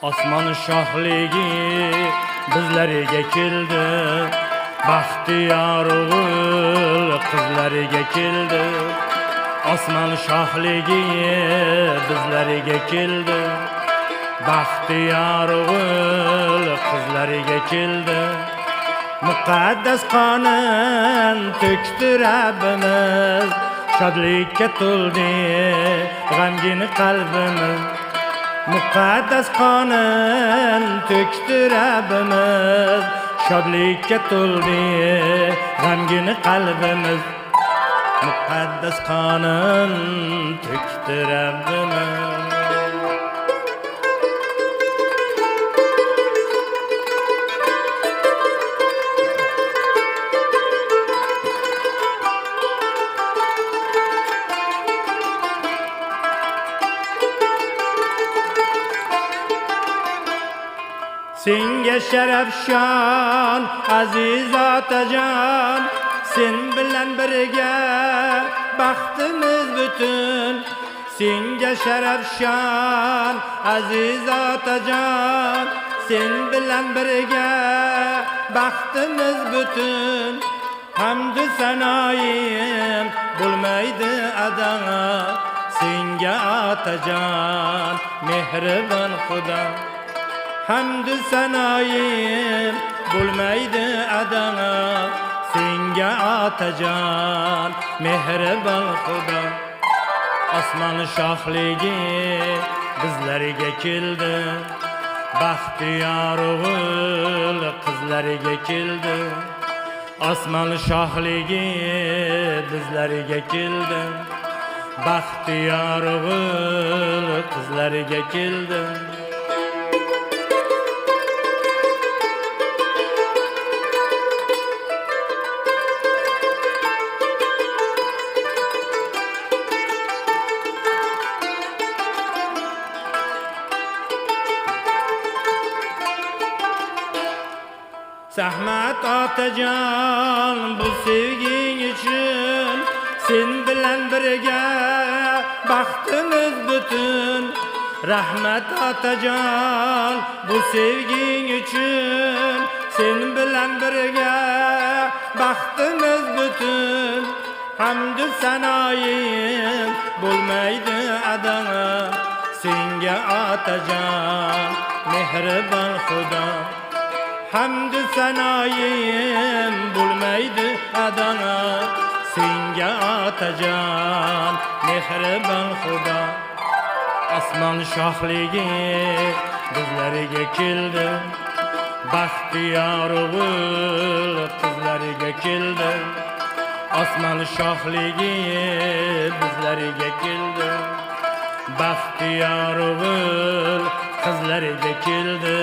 Osmon shohligi bizlarga keldi, baxtiyor o'g'il qizlarga keldi. Osmon shohligi bizlarga keldi, baxtiyor o'g'il qizlarga keldi. Muqaddas qonun to'kdi Rabbimiz, shodlikka to'ldi g'amgin qalbimiz. Muqaddas qonun to'kdi Rabbimiz, shodlikka to'ldi g'amgin qalbimiz. Muqaddas qonun to'kdi Rabbimiz. Senga sharaf shon aziz otajon, sen bilan birga baxtimiz butun. Senga sharaf shon aziz otajon, sen bilan birga baxtimiz butun. Hamd sanoyim bo'lmaydi ado, senga otajon mehribon Xudo. Hamd sanoyim bo'lmaydi ado, senga otajon mehribon Xudo. Osmon shohligi bizlarga keldi, baxtiyor o'g'il qizlarga keldi. Osmon shohligi bizlarga keldi, baxtiyor o'g'il qizlarga keldi. Zahmat otajon bu sevging uchun, sen bilan birga baxtimiz butun. Rahmat otajon bu sevging uchun, sen bilan birga baxtimiz butun. Hamd sanoyim bo'lmaydi ado, senga otajon mehribon Xudo. Hamd sanoyim bo'lmaydi ado, senga otajon mehribon Xudo. Osmon shohligi bizlarga keldi, baxtiyor o'g'il qizlarga keldi. Osmon shohligi bizlarga keldi, baxtiyor o'g'il qizlarga keldi.